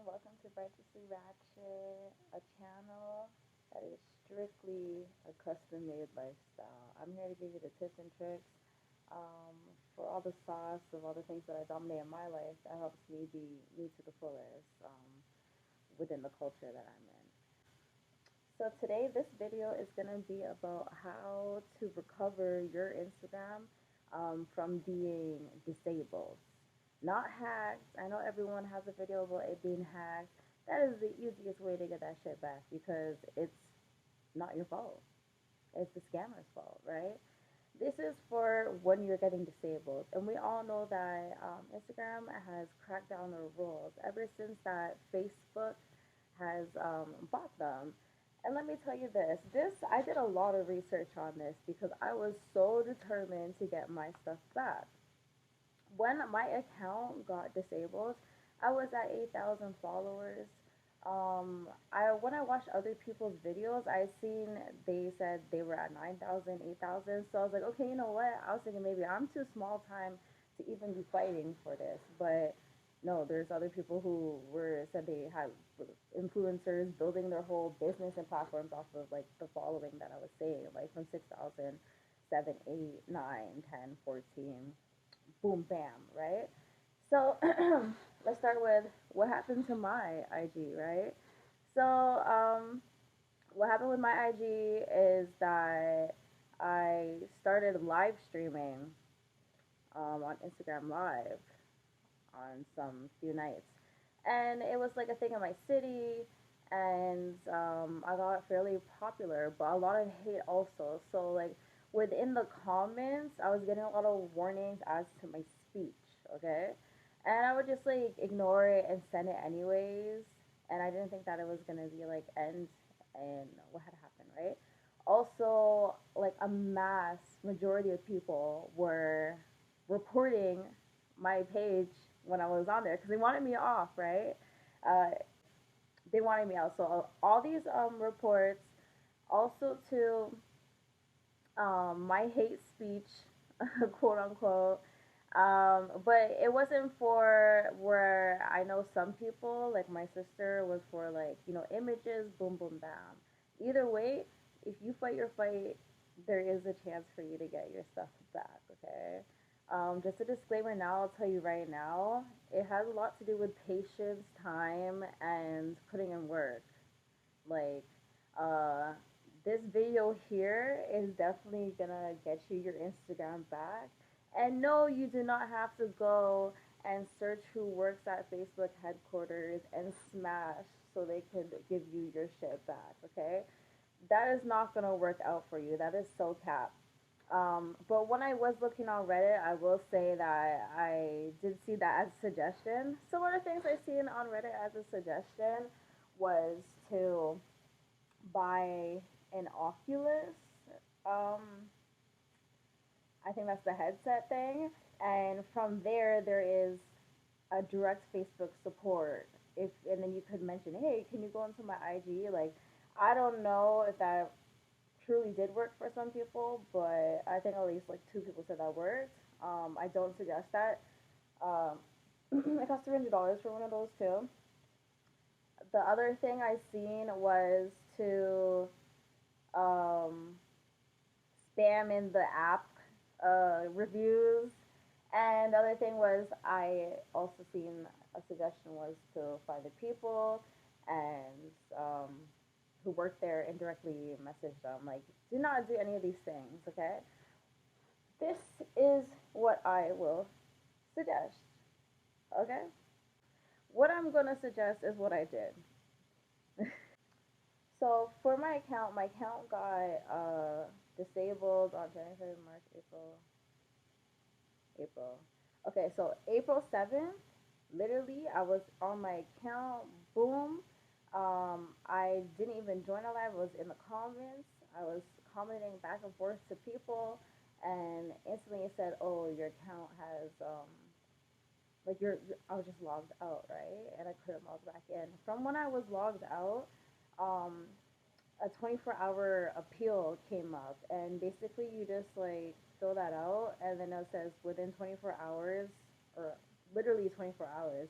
welcome to Bright to Sleep Ratchet, a channel that is strictly a custom made lifestyle. I'm here to give you the tips and tricks um, for all the sauce of all the things that I dominate in my life that helps me be me to the fullest within the culture that I'm in. So today, this video is going to be about how to recover your Instagram from being disabled. Not hacked. I know everyone has a video about it being hacked. That is the easiest way to get that shit back because it's not your fault. It's the scammer's fault, right? This is for when you're getting disabled. And we all know that Instagram has cracked down the rules ever since that Facebook has bought them. And let me tell you this I did a lot of research on this because I was so determined to get my stuff back. When my account got disabled, I was at 8,000 followers. I when I watched other people's videos, I seen they said they were at 9,000, 8,000. So I was like, okay, you know what? I was thinking maybe I'm too small time to even be fighting for this, but no, there's other people who were said they had influencers building their whole business and platforms off of like the following that I was saying, like from 6,000, 7, 8, 9, 10, 14 boom, bam, right? So let's start with what happened to my IG, right? So what happened with my IG is that I started live streaming on Instagram Live on some few nights, and it was like a thing in my city, and I got fairly popular, but a lot of hate also. So like within the comments, I was getting a lot of warnings as to my speech. Okay, and I would just like ignore it and send it anyways, and I didn't think that it was gonna be like end and what had happened, right? Also, like a mass majority of people were reporting my page when I was on there because they wanted me off, right? Uh, they wanted me out. So all these reports, also to my hate speech, quote unquote. But it wasn't for where I know some people, like my sister, was for like, images, boom, boom, bam. Either way, if you fight your fight, there is a chance for you to get your stuff back, okay? Just a disclaimer now, I'll tell you right now, it has a lot to do with patience, time, and putting in work. Like, uh, this video here is definitely gonna get you your Instagram back. And no, you do not have to go and search who works at Facebook headquarters and smash so they could give you your shit back, okay? That is not gonna work out for you. That is so cap. But when I was looking on Reddit, I will say that I did see that as a suggestion. So one of the things I seen on Reddit as a suggestion was to buy an Oculus. Um, I think that's the headset thing. And from there, there is a direct Facebook support. If and then you could mention, hey, can you go into my IG? Like, I don't know if that truly did work for some people, but I think at least like two people said that worked. I don't suggest that. Um, it cost $300 for one of those too. The other thing I seen was to um, spam in the app reviews. And the other thing was I also seen a suggestion was to find the people and who work there and directly message them. Like, do not do any of these things, okay? This is what I will suggest, okay? What I'm gonna suggest is what I did. So for my account got disabled on January, March, April. Okay, so April 7th, literally, I was on my account, boom. I didn't even join a live, I was in the comments. I was commenting back and forth to people, and instantly it said, oh, your account has, like, I was just logged out, right? And I couldn't log back in. From when I was logged out, um, a 24-hour appeal came up, and basically you just like fill that out, and then it says within 24 hours, or literally 24 hours,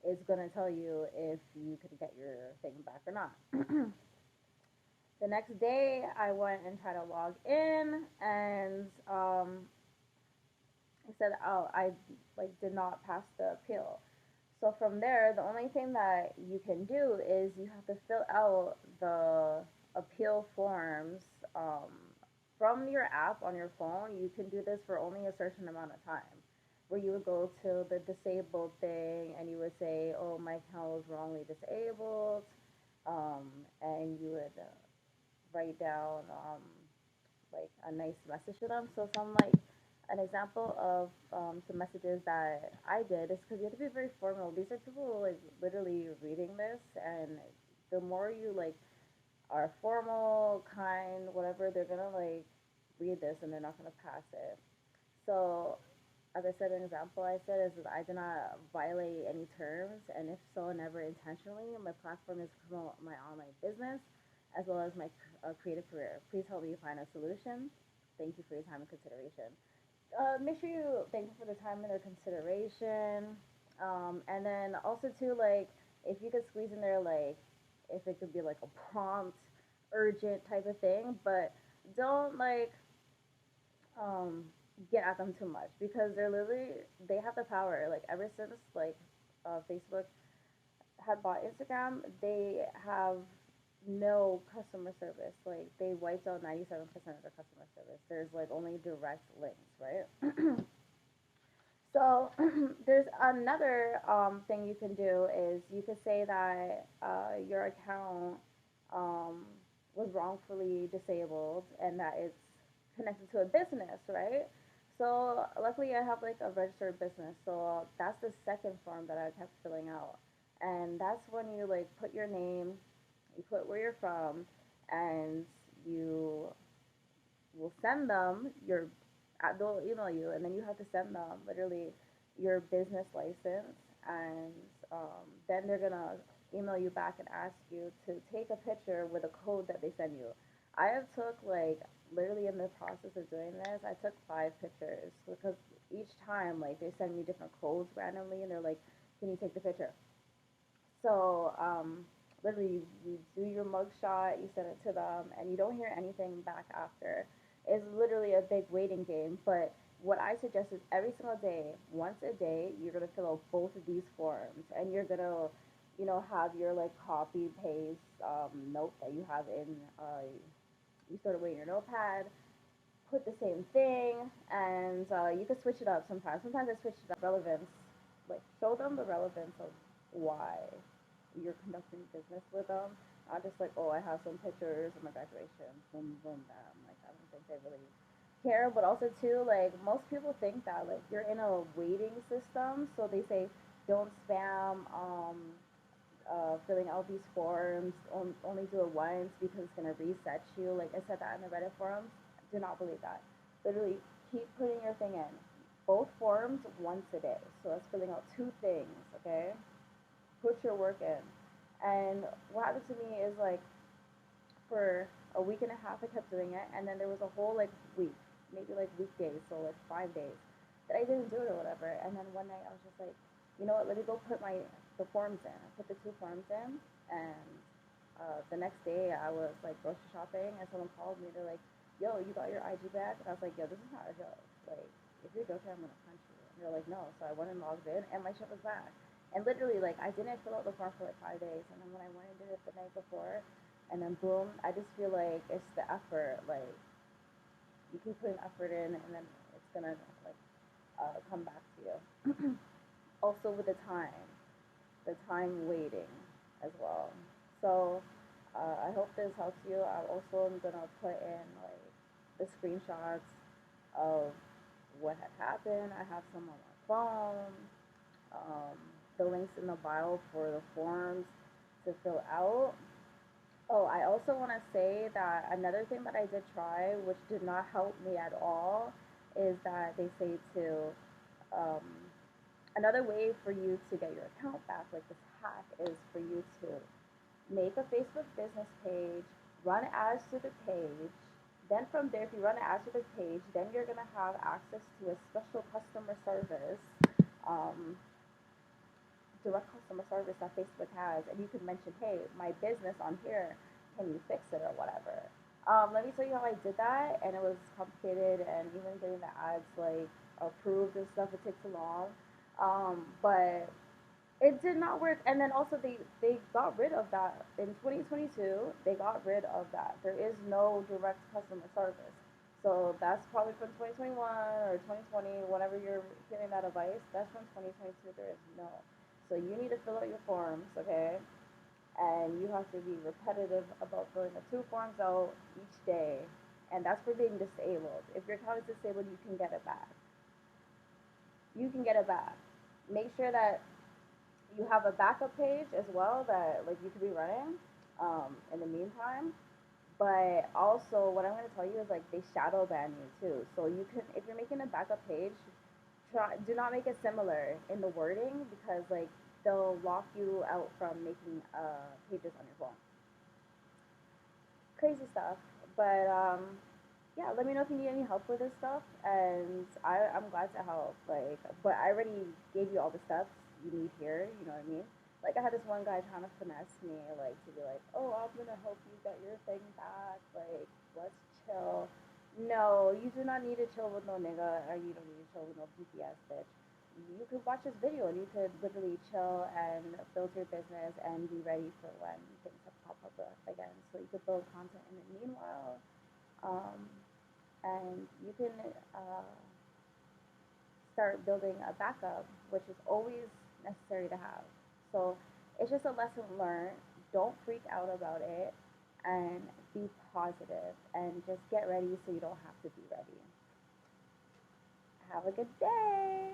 it's gonna tell you if you can get your thing back or not. The next day, I went and tried to log in, and it said, "Oh, I like did not pass the appeal." So from there, the only thing that you can do is you have to fill out the appeal forms from your app on your phone. You can do this for only a certain amount of time, where you would go to the disabled thing and you would say, "Oh, my account was wrongly disabled," and you would write down like a nice message to them. So some like an example of some messages that I did is because you have to be very formal. These are people like literally reading this, and the more you like are formal, kind, whatever, they're gonna like read this and they're not gonna pass it. So as I said, an example I said is that I did not violate any terms, and if so, never intentionally. My platform is to promote my online business as well as my creative career. Please help me find a solution. Thank you for your time and consideration. Make sure you thank them for the time and their consideration. And then also too, like if you could squeeze in there, like if it could be like a prompt, urgent type of thing, but don't like um, get at them too much because they have the power. Like ever since like Facebook had bought Instagram, they have no customer service. Like they wiped out 97% of their customer service. There's like only direct links, right? So there's another thing you can do is you could say that your account um, was wrongfully disabled and that it's connected to a business, right? So luckily I have like a registered business, so that's the second form that I kept filling out, and that's when you like put your name, you put where you're from, and you will send them your they'll email you and then you have to send them literally your business license, and then they're gonna email you back and ask you to take a picture with a code that they send you. I have took like literally in the process of doing this, I took 5 pictures because each time like they send me different codes randomly and they're like, can you take the picture? So literally, you do your mugshot, you send it to them, and you don't hear anything back after. It's literally a big waiting game. But what I suggest is every single day, once a day, you're gonna fill out both of these forms, and you're gonna, have your like copy paste note that you have in. You sort of away in your notepad. Put the same thing, and you can switch it up sometimes. Sometimes I switch it up relevance, like show them the relevance of why you're conducting business with them. Not just like, oh, I have some pictures of my graduation, boom, boom, bam. Like, I don't think they really care. But also, too, like, most people think that, like, you're in a waiting system. So they say, don't spam filling out these forms. Only do it once because it's going to reset you. Like, I said that in the Reddit forums. Do not believe that. Literally, keep putting your thing in. Both forms once a day. So that's filling out 2 things, okay? Put your work in. And what happened to me is like for a week and a half I kept doing it, and then there was a whole like week, maybe like weekdays, so like 5 days that I didn't do it or whatever. And then one night I was just like, you know what? Let me go put the forms in. I put the 2 forms in, and the next day I was like grocery shopping, and someone called me. They're like, "Yo, you got your IG back?" And I was like, "Yo, this is not a joke. Like, if you're joking, I'm gonna punch you." And they're like, "No." So I went and logged in, and my shit was back. And literally, like, I didn't fill out the form for like 5 days, and then when I went and did it the night before, and then boom, I just feel like it's the effort. Like, you keep putting effort in, and then it's gonna like come back to you. Also with the time waiting as well. So I hope this helps you. I also am gonna put in like the screenshots of what had happened. I have some on my phone. Um, the links in the bio for the forms to fill out. Oh, I also want to say that another thing that I did try, which did not help me at all, is that they say to um, another way for you to get your account back, like this hack, is for you to make a Facebook business page, run ads to the page. Then from there, if you run ads to the page, then you're gonna have access to a special customer service um, direct customer service that Facebook has, and you could mention, hey, my business on here, can you fix it or whatever. Let me tell you how I did that, and it was complicated, and even getting the ads like approved and stuff, it takes too long. But it did not work, and then also they got rid of that in 2022. They got rid of that. There is no direct customer service. So that's probably from 2021 or 2020, whenever you're hearing that advice. That's from 2022. There is no. So you need to fill out your forms, okay? And you have to be repetitive about filling the two forms out each day. And that's for being disabled. If your account is disabled, you can get it back. You can get it back. Make sure that you have a backup page as well that like you could be running in the meantime. But also, what I'm going to tell you is like they shadow ban you too. So you can, if you're making a backup page, do not make it similar in the wording because like they'll lock you out from making pages on your phone. Crazy stuff. But yeah, let me know if you need any help with this stuff, and I'm glad to help. Like, but I already gave you all the steps you need here. You know what I mean? Like, I had this one guy trying to finesse me, like to be like, "Oh, I'm gonna help you get your thing back. Like, let's chill." No, you do not need to chill with no nigga, or you don't need to chill with no PPS bitch. You could watch this video and you could literally chill and build your business and be ready for when things pop up again. So you could build content in the meanwhile, um, and you can start building a backup, which is always necessary to have. So it's just a lesson learned. Don't freak out about it and be positive and just get ready so you don't have to be ready. Have a good day.